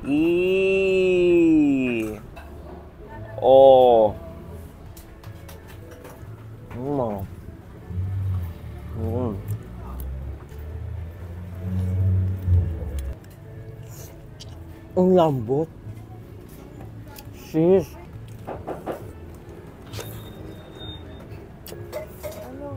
E. O. Ang lambot. Sis.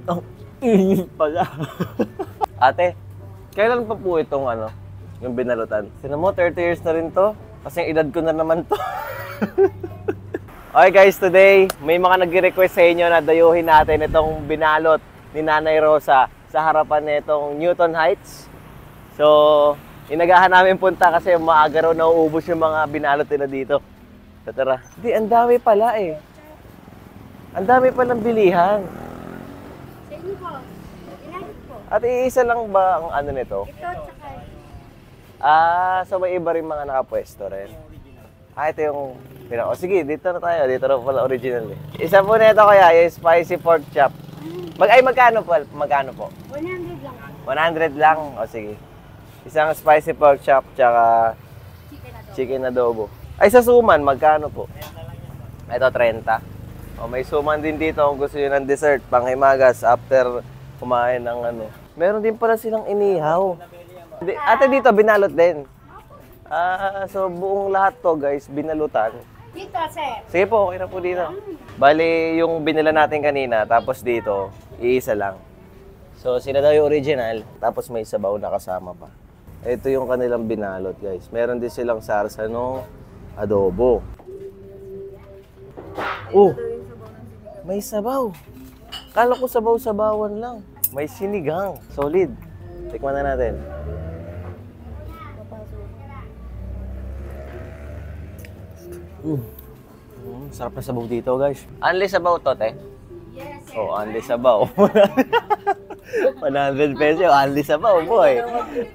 Ang init pala. Ate, kailan pa po itong yung binalutan? Sino mo, 30 years na rin to? Kasi yung edad ko na naman to. Okay guys, today may mga nag-request sa inyo na dayuhin natin itong binalot ni Nanay Rosa sa harapan nitong Newton Heights. So, inagahan namin punta kasi maaga raw nauubos yung mga binalot nila dito. So, tara. Hindi, ang dami pala eh. Ang dami palang bilihan. Sa inyo po. Ilan po? At iisa lang ba ang nito? Ito, tsaka. So may iba rin mga nakapwesto rin. Ito yung pinaka. Sige, dito na tayo. Dito na pala original eh. Isa po nito kaya, yung spicy pork chop. Magkano po? Magkano po? 100 lang. 100 lang? O sige. Isang spicy pork chop, tsaka chicken adobo. Ay, sa suman, magkano po? Ito, 30. O, may suman din dito kung gusto nyo ng dessert, panghimagas, after kumain ng Meron din pala silang inihaw. Ate, dito, binalot din. So, buong lahat to, guys, binalutan. Dito, sir. Sige po, okay na po dito. Bali, yung binila natin kanina, tapos dito, iisa lang. So, sila daw yung original, tapos may sabaw na kasama pa. Ito yung kanilang binalot, guys. Meron din silang sarsano, adobo. Oh, may sabaw. Kala ko sabaw-sabawan lang. May sinigang. Solid. Tikman na natin. Sarap na sabaw dito, guys. Only sabaw to, te? Yes, sir. Oh, only sabaw. 100 pesos, only sabaw, boy.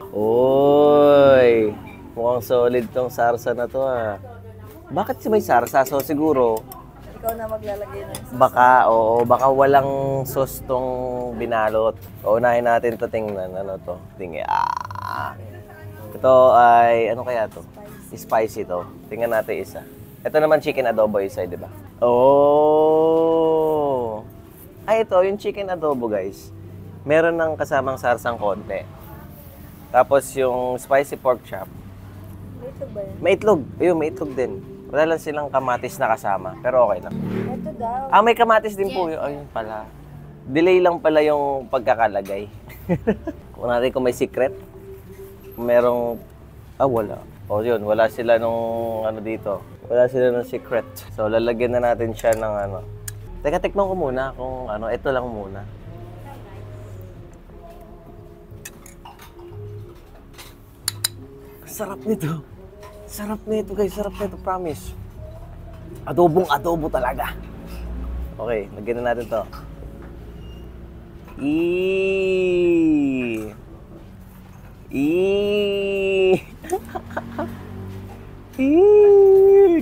Uy, mukhang solid tong sarsa na to, ah. Bakit si may sarsa? So, siguro, Ikaw na maglalagay ng sauce. baka walang sauce tong binalot. Unahin natin to, tingnan. Ano to? Tingnan. Ito ay, ano kaya to? Spicy to. Tingnan natin isa. Ito naman chicken adobo isa, di ba? Oh! Ay, ito, yung chicken adobo, guys. Meron ng kasamang sarsang konti. Tapos yung spicy pork chop. May itlog ba yan? May itlog. Ayun, may itlog din. Wala lang silang kamatis na kasama. Pero okay lang. Ito daw. May kamatis din po. Ayun pala. Delay lang pala yung pagkakalagay. Kung natin kung may secret. Kung merong... wala. O yun, wala sila nung dito. Wala sila nung secret. So, lalagyan na natin siya ng Teka, tikman ko muna kung ito lang muna. Sarap nito. Sarap nito, guys. Sarap nito, promise. Adobong adobo talaga. Okay, lagyan na natin to.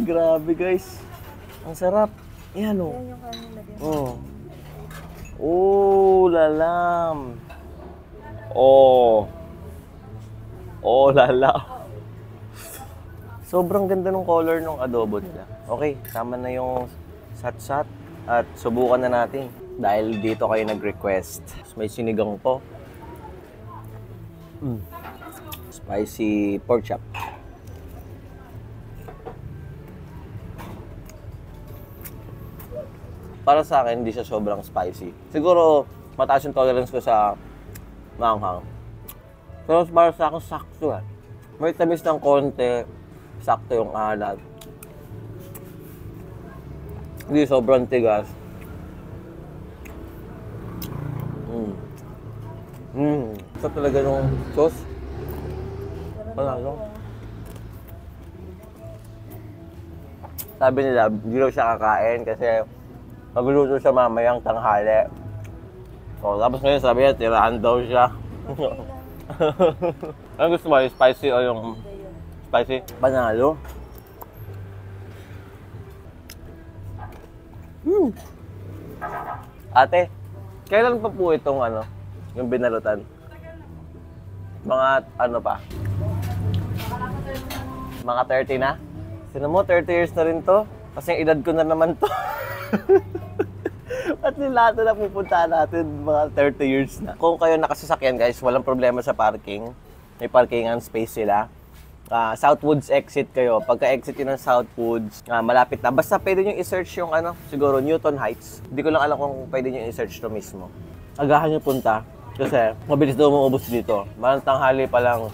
Grabe, guys. Ang sarap. Yan, oh. Yan yung kanyang lagyan. Lalam. Lala. Sobrang ganda ng color ng adobo nila. Okay, tama na yung sat-sat at subukan na natin. Dahil dito kayo nag-request. May sinigang po. Spicy pork chop. Para sa akin, hindi siya sobrang spicy. Siguro, mataas yung tolerance ko sa maanghang. Pero para sa akin, sakto yan. May tamis ng konti. Sakto yung alat. Hindi sobrang tigas. Ito talaga yung sauce. Panalo. Sabi nila, hindi daw siya kakain kasi magluluto siya mamayang tanghali. Tapos ngayon sabi niya, tiraan daw siya. Ano gusto mo? Yung spicy o yung spicy? Panalo. Ate, kailan pa po itong yung binalutan? Mga pa? Mga 30 na. Sino mo, 30 years na rin to. Kasi yung edad ko na naman to. At lahat na pupuntahan natin, mga 30 years na. Kung kayo nakasasakyan guys, walang problema sa parking. May parkingan space sila. Southwoods exit kayo. Pagka-exit yun ng Southwoods, malapit na. Basta pwede nyo i-search yung siguro Newton Heights. Hindi ko lang alam kung pwede nyo i-search to mismo. Agahan nyo punta. Kasi mabilis daw maubos dito. Malang tanghali pa lang,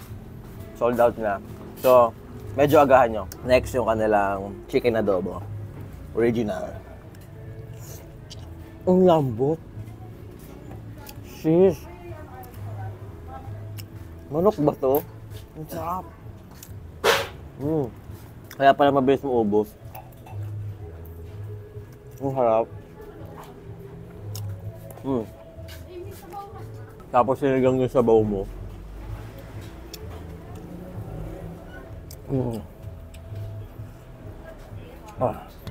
sold out na. So, medyo agahan nyo. Next yung kanilang chicken adobo. Original. Ang lambot. Sheesh. Manok ba to? Ang sarap. Kaya pala mabilis mo ubos. Ang harap. Tapos sinigang yung sabaw mo.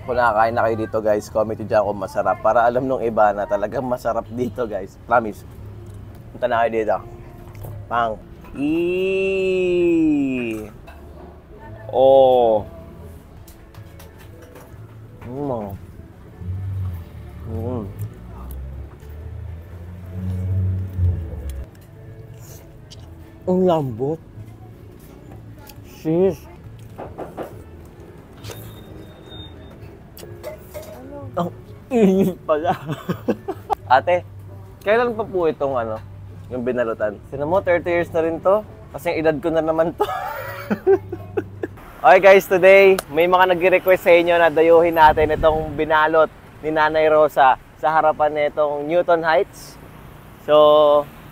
Kung nakakain na kayo dito guys, comment nyo dyan kung masarap. Para alam nung iba na talagang masarap dito guys. Promise. Punta na kayo dito. Pang. Oh. Ang lambot. Sheesh. Ang init pala. Ate, kailan pa po itong yung binalutan? Sino mo, 30 years na rin to? Kasi yung edad ko na naman to. Okay guys, today may mga nag-request sa inyo na dayuhin natin itong binalot ni Nanay Rosa sa harapan nitong Newton Heights. So,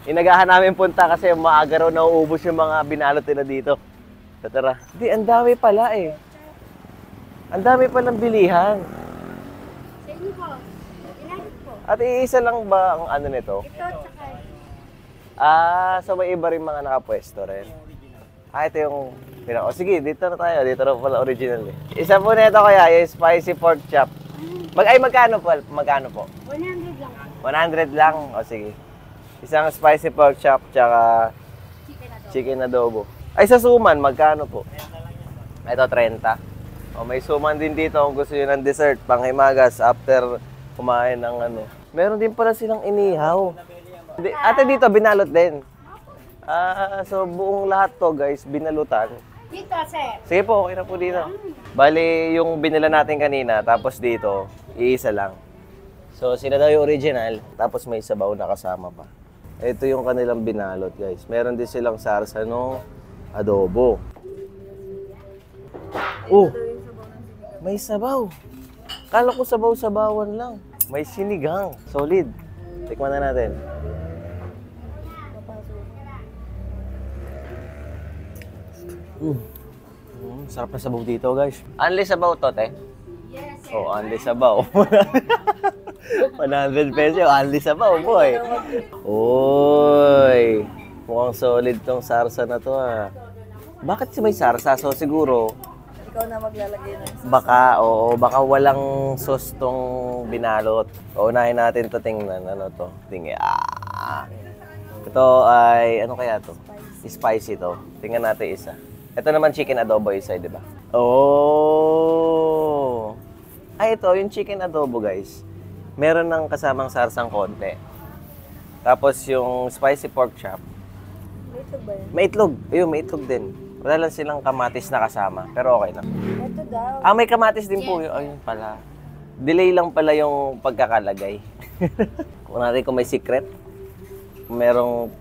inagahan namin punta kasi maaga raw nauubos yung mga binalot nila dito. So, tara. Di, ang dami pala eh. Ang dami palang bilihan. Sa inyo po. Ilan po? At iisa lang ba ang nito? Ito tsaka. So may iba rin mga nakapwesto rin. Ito yung sige, dito na tayo. Dito na pala original eh. Isa po nito kaya, yung spicy pork chop. Magkano po? Magkano po? 100 lang. 100 lang? O sige. Isang spicy pork chop, tsaka chicken adobo. Ay, sa suman, magkano po? Ito, 30. O, may suman din dito kung gusto nyo ng dessert, panghimagas, after kumain ng Meron din pala silang inihaw. Ate, dito, binalot din. So buong lahat to guys, binalutan. Dito, sir. Sige po, okay na po dito. Bali, yung binila natin kanina, tapos dito, iisa lang. So sila daw yung original, tapos may sabaw na kasama pa. Ito yung kanilang binalot guys. Meron din silang sarsano, adobo. Oh, may sabaw. Kala ko sabaw-sabawan lang. May sinigang. Solid. Tikman na natin. Sarap na sabaw dito, guys. Only sabaw to, te? Yes, sir. Oh, only sabaw. 100 pesos, only sabaw, boy. Uy, mukhang solid tong sarsa na to, ah. Bakit si may sarsa? So, siguro, Ikaw na maglalagay ng sauce. baka walang sauce tong binalot. Unahin natin to, tingnan. Ano to? Tingnan. Ito ay, ano kaya to? Spicy to. Tingnan natin isa. Ito naman chicken adobo isa, di ba? Oh! Ay, ito, yung chicken adobo, guys. Meron ng kasamang sarsang konti. Tapos yung spicy pork chop. May itlog ba yan? May itlog. Ayun, may itlog din. Wala lang silang kamatis na kasama. Pero okay lang. Ito daw. May kamatis din po. Ayun pala. Delay lang pala yung pagkakalagay. Kung natin kung may secret. Kung merong...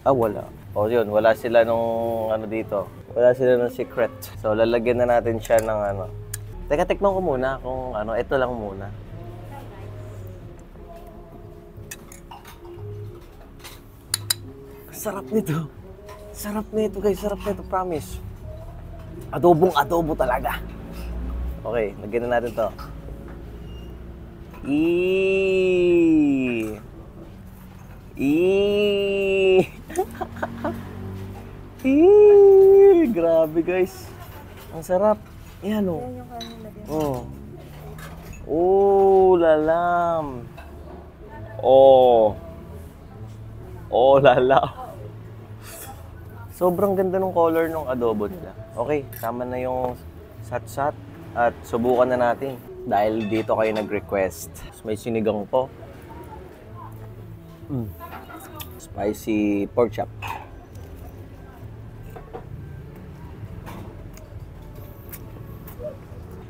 wala. O yun, wala sila nung dito. Wala sila ng secret. So, lalagyan na natin siya ng Teka, tikman ko muna kung ito lang muna. Sarap nito. Sarap nito, guys. Sarap nito, promise. Adobong adobo talaga. Okay, lagyan na natin to. Grabe guys. Ang sarap. Yan o. Yan yung kanin lagyan. Lalam. Lala. Sobrang ganda ng color ng adobo nila. Okay, tama na yung sat-sat at subukan na natin. Dahil dito kayo nag-request. May sinigang po. Spicy pork chop.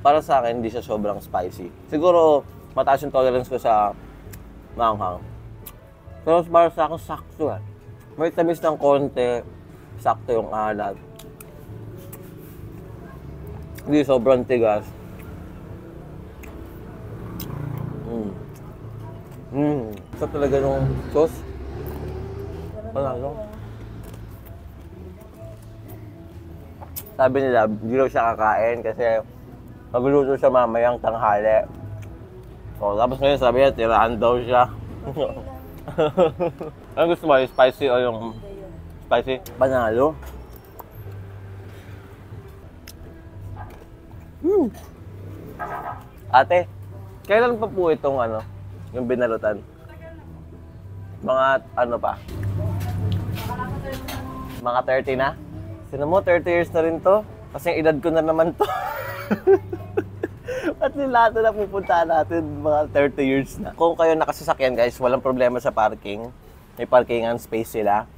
Para sa akin, hindi siya sobrang spicy. Siguro, mataas yung tolerance ko sa maanghang. Pero para sa akin, sakto yan. May tamis ng konti, sakto yung alat. Hindi sobrang tigas. Ito talaga yung sauce. Panalo. Sabi nila, hindi daw siya kakain kasi magluluto siya mamayang tanghali. So, tapos ngayon sabi niya, tirahan daw siya. Ano gusto mo? Yung spicy o yung spicy? Panalo. Ate, kailan pa po itong yung binalutan? Mga ano pa? Mga 30 na? Sino mo, 30 years na rin to? Kasi yung edad ko na naman to. At lahat na pupuntahan natin, mga 30 years na. Kung kayo nakasasakyan guys, walang problema sa parking. May parkingan space sila.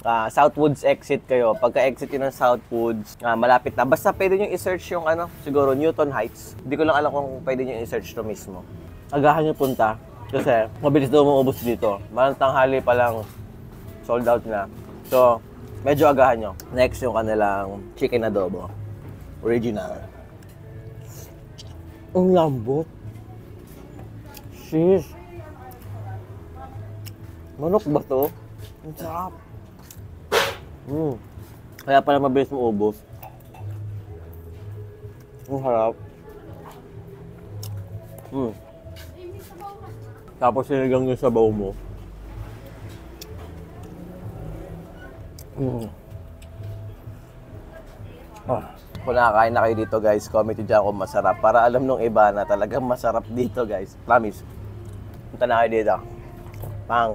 Southwoods exit kayo. Pagka-exit yun ng Southwoods, malapit na. Basta pwede nyo i-search yung siguro Newton Heights. Hindi ko lang alam kung pwede nyo i-search to mismo. Agahan nyo punta. Kasi mabilis daw maubos dito. Malang tanghali pa lang sold out na. So, medyo agahan nyo. Next yung kanilang chicken adobo. Original. Ang lambot. Sheesh. Manok ba to? Ang sarap. Kaya pala mabilis mo ubos. Ang harap. Tapos sinigang yung sabaw mo. Kung nakakain na kayo dito guys, comment nyo dyan kung masarap. Para alam nung iba na talagang masarap dito guys. Promise. Punta na kayo dito. Pang.